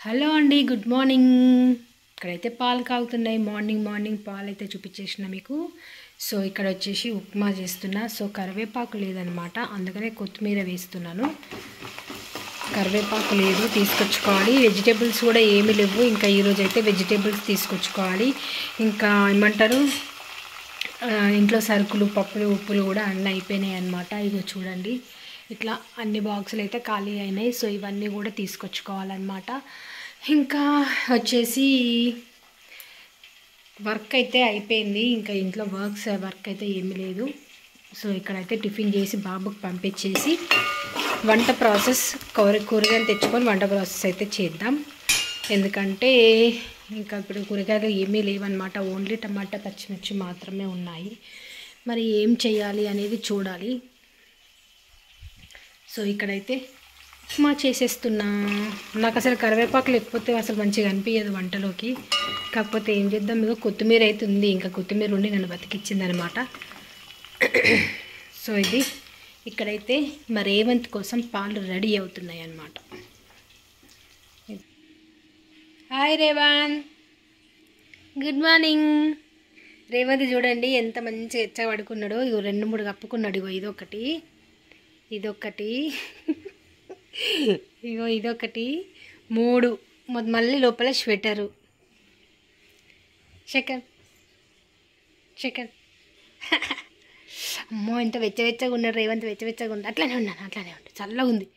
Hello అండి, good morning. ఇక్కడైతే పాలు కాగుతున్నాయి. మార్నింగ్ పాలు అయితే చూపించేసిన మీకు. సో ఇక్కడ వచ్చేసి ఉప్మా చేస్తున్నా. సో కరివేపాకు లేదనమాట, అందుకనే కొత్తిమీర వేస్తున్నాను. కరివేపాకు లేదు, తీసుకొచ్చుకోవాలి. వెజిటేబుల్స్ కూడా ఏమీ లేవు. ఇంకా ఈరోజు అయితే వెజిటేబుల్స్ తీసుకొచ్చుకోవాలి. ఇంకా ఏమంటారు, ఇంట్లో సరుకులు, పప్పులు, ఉప్పులు కూడా అన్నీ అయిపోయినాయి అన్నమాట. ఇగో చూడండి, ఇట్లా అన్ని బాక్సులు అయితే ఖాళీ అయినాయి. సో ఇవన్నీ కూడా తీసుకొచ్చుకోవాలన్నమాట. ఇంకా వచ్చేసి వర్క్ అయితే అయిపోయింది. ఇంకా ఇంట్లో వర్క్ అయితే ఏమీ లేదు. సో ఇక్కడైతే టిఫిన్ చేసి బాబుకి పంపించేసి వంట ప్రాసెస్ కూరగాయలు తెచ్చుకొని వంట ప్రాసెస్ అయితే చేద్దాం. ఎందుకంటే ఇంకా ఇప్పుడు కూరగాయలు ఏమీ లేవన్నమాట. ఓన్లీ టమాటా, పచ్చిమిర్చి మాత్రమే ఉన్నాయి. మరి ఏం చేయాలి అనేది చూడాలి. సో ఇక్కడైతే ఉప్మా చేసేస్తున్నా. నాకు అసలు కరివేపాకు లేకపోతే అసలు మంచిగా అనిపించదు వంటలోకి. కాకపోతే ఏం చేద్దాం, మీకు కొత్తిమీర అయితే ఉంది. ఇంకా కొత్తిమీర ఉండి నన్ను బతికిచ్చింది అనమాట. సో ఇది ఇక్కడైతే మా రేవంత్ కోసం పాలు రెడీ అవుతున్నాయి అన్నమాట. Hi Revanth, good morning. Revanth చూడండి ఎంత మంచిగా ఎచ్చగా పడుకున్నాడో. ఇగో 2-3 కప్పుకున్నాడు. ఇగో ఇదొకటి, ఇగో ఇదొకటి, 3 మళ్ళీ లోపల స్వెటరు. సెకండ్ అమ్మో ఎంత వెచ్చగా ఉన్నాడు రేవంత్. వెచ్చగా ఉంది. అట్లానే ఉండు. చల్లగా ఉంది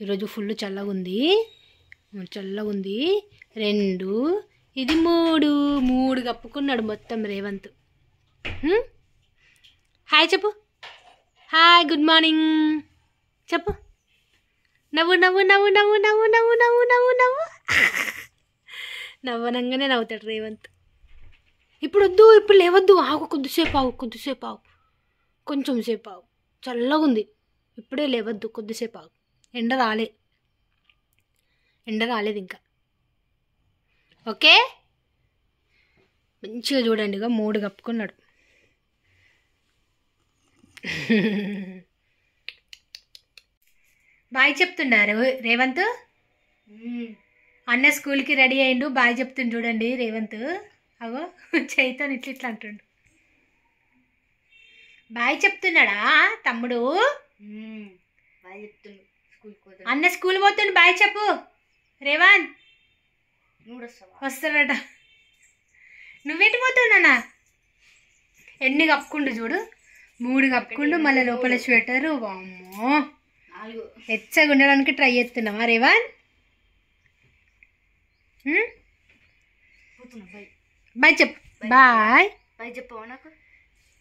ఈరోజు, ఫుల్ చల్లగా ఉంది. 2, ఇది 3 కప్పుకున్నాడు మొత్తం రేవంత్. హాయ్ చెప్పు. హాయ్, గుడ్ మార్నింగ్ చెప్పు. నవ్వు నవ్వనంగానే నవ్వుతాడు రేవంత్. ఇప్పుడు వద్దు, ఇప్పుడు లేవద్దు, ఆగు, కొద్దిసేపు ఆగు, కొంచెం సేపు ఆగు. చల్లగా ఉంది, ఇప్పుడే లేవద్దు, కొద్దిసేపు ఆగు. ఎండ రాలేదు ఇంకా. ఓకే, మంచిగా చూడండి. ఇక 3 కప్పుకున్నాడు. బాయ్ చెప్తున్నారు రేవంత్. అన్న స్కూల్కి రెడీ అయ్యిండు, బాయ్ చెప్తుండు చూడండి రేవంత్. అగో చైతన్ ఇట్లా అంటుండు. బాయ్ చెప్తున్నాడా తమ్ముడు? అన్న స్కూల్ పోతుండు, బాయ్ చెప్పు రేవంత్. వస్తాడట. నువ్వెట్టి పోతున్నానా? ఎన్ని కప్పుకుండు చూడు, 3 కప్పుకుండు. మళ్ళీ లోపల స్వెటరు. అమ్మో, ఎచ్చగా ఉండడానికి ట్రై చేస్తున్నావా రేవాన్? బాయ్ చెప్పు. బాయ్ చెప్పు నాకు.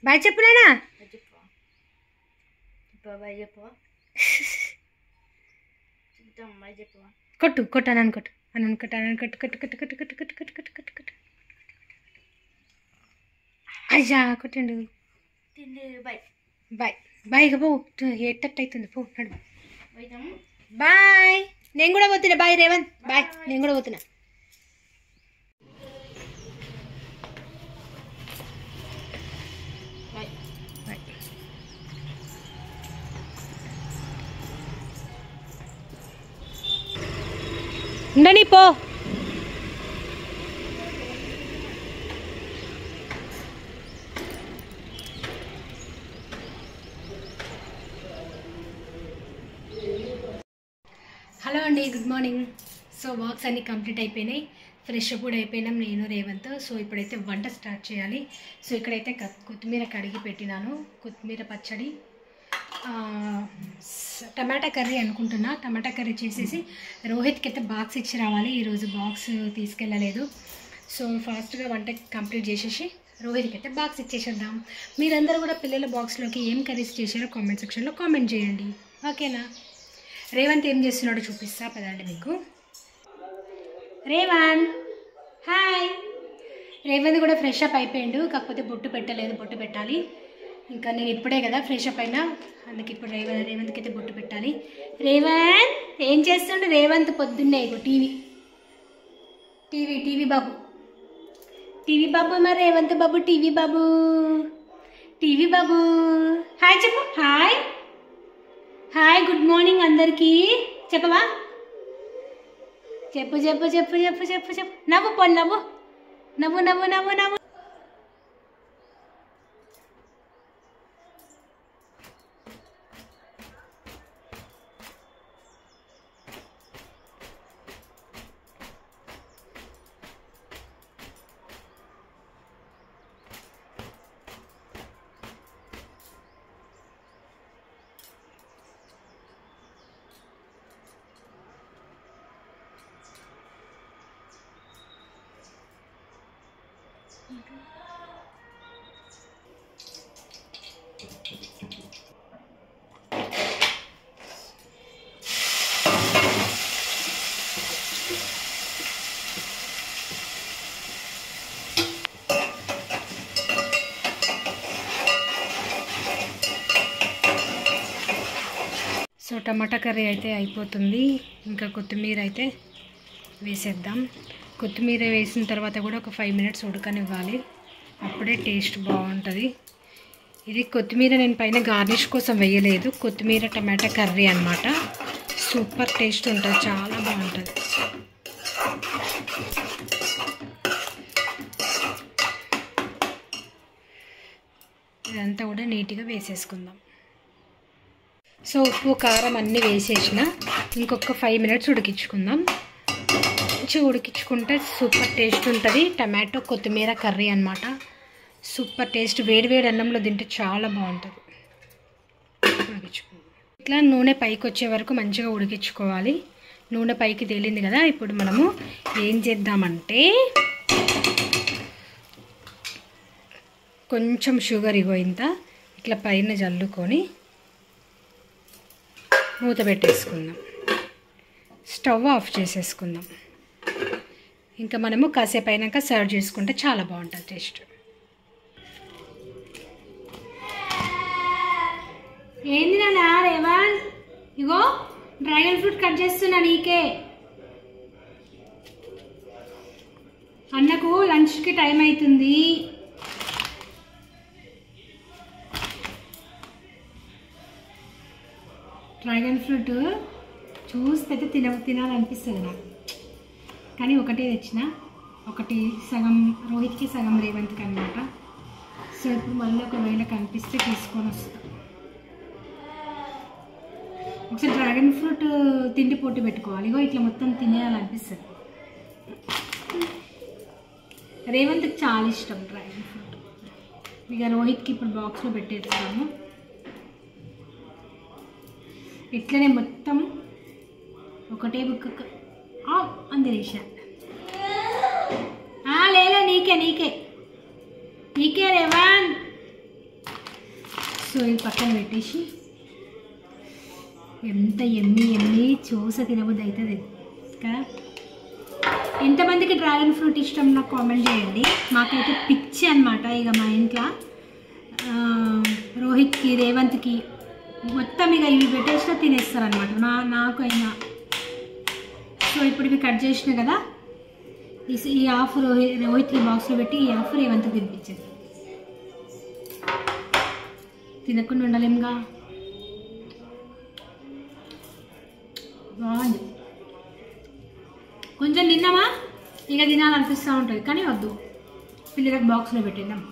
బాయ్ చెప్పు నానా. కొట్టు అని అనుకోట్టు. అయ్యా కొట్టండు. బాయ్ ఇక పో, ఎట్టట్టు అవుతుంది. పో నడు. బాయ్, నేను కూడా పోతున్నా. బాయ్ రేవంత్, బాయ్, నేను కూడా పోతున్నా. ఉండని పో. హలో అండి, గుడ్ మార్నింగ్. సో వర్క్స్ అన్నీ కంప్లీట్ అయిపోయినాయి. ఫ్రెష్ అప్ కూడా అయిపోయినాం నేను రేవంత్. సో ఇప్పుడైతే వంట స్టార్ట్ చేయాలి. సో ఇక్కడైతే కొత్తిమీర కడిగి పెట్టినాను. కొత్తిమీర పచ్చడి, టమాటా కర్రీ అనుకుంటున్నా. టమాటా కర్రీ చేసేసి రోహిత్కి అయితే బాక్స్ ఇచ్చి రావాలి. ఈరోజు బాక్స్ తీసుకెళ్ళలేదు. సో ఫాస్ట్గా వంట కంప్లీట్ చేసేసి రోహిత్కి అయితే బాక్స్ ఇచ్చేసేద్దాం. మీరందరూ కూడా పిల్లల బాక్స్లోకి ఏం కర్రీస్ చేశారో కామెంట్ సెక్షన్లో కామెంట్ చేయండి, ఓకేనా? రేవంత్ ఏం చేస్తున్నాడో చూపిస్తా పదండి మీకు. రేవంత్ హాయ్. రేవంత్ కూడా ఫ్రెష్ అప్ అయిపోయాడు, కాకపోతే బొట్టు పెట్టలేదు. బొట్టు పెట్టాలి. ఇంకా నేను ఇప్పుడే కదా ఫ్రెష్ అప్ అయినా, అందుకే ఇప్పుడు రేవంత్కి అయితే బొట్టు పెట్టాలి. రేవంత్ ఏం చేస్తుండు? రేవంత్ పొద్దున్నే ఇగో టీవీ బాబు మరి రేవంత్ బాబు టీవీ బాబు. హాయ్ చెప్పు. హాయ్, గుడ్ మార్నింగ్ అందరికీ చెప్పవా? చెప్పు చెప్పు చెప్పు చెప్పు చెప్పు చెప్పు నవ్వు పొన్ను నవ్వు నవ్వు నవ్వు నవ్వు నవ్వు. సో టమాటా కర్రీ అయితే అయిపోతుంది. ఇంకా కొత్తిమీర అయితే వేసేద్దాం. కొత్తిమీర వేసిన తర్వాత కూడా ఒక 5 మినిట్స్ ఉడకనివ్వాలి, అప్పుడే టేస్ట్ బాగుంటుంది. ఇది కొత్తిమీర నేను పైన గార్నిష్ కోసం వేయలేదు, కొత్తిమీర టమాటా కర్రీ అన్నమాట. సూపర్ టేస్ట్ ఉంటుంది, చాలా బాగుంటుంది. ఇదంతా కూడా నీట్గా వేసేసుకుందాం. సో ఉప్పు కారం అన్నీ వేసేసిన ఇంకొక 5 మినిట్స్ ఉడికించుకుందాం. మంచిగా ఉడికించుకుంటే సూపర్ టేస్ట్ ఉంటుంది. టమాటో కొత్తిమీర కర్రీ అన్నమాట. సూపర్ టేస్ట్, వేడి వేడి అన్నంలో తింటే చాలా బాగుంటుంది. ఉడికించుకుందాం. ఇట్లా నూనె పైకి వచ్చే వరకు మంచిగా ఉడికించుకోవాలి. నూనె పైకి తేలింది కదా, ఇప్పుడు మనము ఏం చేద్దామంటే కొంచెం షుగర్ ఇంత ఇట్లా పైన జల్లుకొని మూత పెట్టేసుకుందాం. స్టవ్ ఆఫ్ చేసేసుకుందాం. ఇంకా మనము కాసేపు అయినాక సర్వ్ చేసుకుంటే చాలా బాగుంటుంది టేస్ట్. ఏంది నాన్న రేవంత్, ఇగో డ్రాగన్ ఫ్రూట్ కట్ చేస్తున్నా నీకే. అన్నకు లంచ్కి టైం అవుతుంది. డ్రాగన్ ఫ్రూట్ చూస్తే తినాలనిపిస్తుంది నాకు, కానీ ఒకటే తెచ్చిన, ఒకటి సగం రోహిత్కి సగం రేవంత్కి అనమాట. సో ఇప్పుడు మళ్ళీ ఒకవేళ కనిపిస్తే తీసుకొని వస్తాం. ఒకసారి డ్రాగన్ ఫ్రూట్ తిండి పోటీ పెట్టుకోవాలి. ఇగో ఇట్లా మొత్తం తినేయాలనిపిస్తుంది. రేవంత్కి చాలా ఇష్టం డ్రాగన్ ఫ్రూట్. ఇక రోహిత్కి ఇప్పుడు బాక్స్లో పెట్టేస్తాము. ఇట్లనే మొత్తం ఒకటే బుక్ అందిరేసా. లేదా నీకే నీకే నీకే రేవాన్. సో ఇది పక్కన పెట్టేసి ఎంత ఎమ్మి చూస తినబుద్ధి అవుతుంది కదా. ఎంతమందికి డ్రాగన్ ఫ్రూట్ ఇష్టం నాకు కామెంట్ చేయండి. మాకైతే పిచ్చి అనమాట. ఇక మా ఇంట్లో రోహిత్కి రేవంత్కి మొత్తం ఇక ఇవి పెట్టేసినా తినేస్తారనమాట, నాకు అయినా. సో ఇప్పుడు ఇవి కట్ చేసిన కదా, ఈ హాఫ్ రోహిత్కి బాక్స్లో పెట్టి ఈ హాఫ్ రేవంత్కి తినిపించేది. తినకుండా ఉండలేముగా. బాగుంది. కొంచెం తిన్నామా ఇక తినాలనిపిస్తూ ఉంటుంది, కానీ వద్దు, పిల్లలకు బాక్స్లో పెట్టినాం.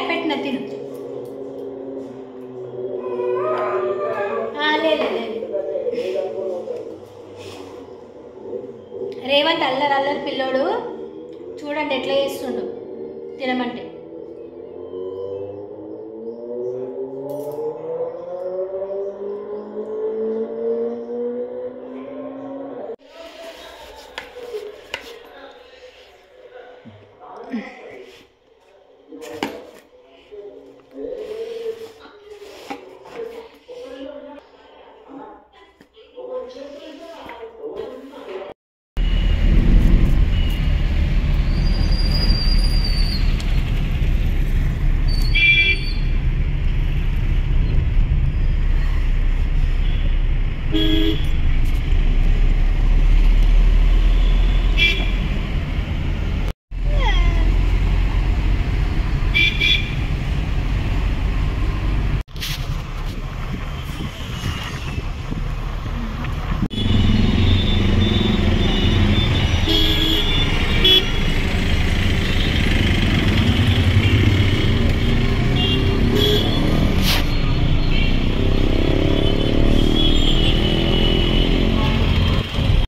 పెట్టిన తిను. రేవంత్ అల్లరి పిల్లోడు చూడండి ఎట్లా చేస్తుండు తినమంటే.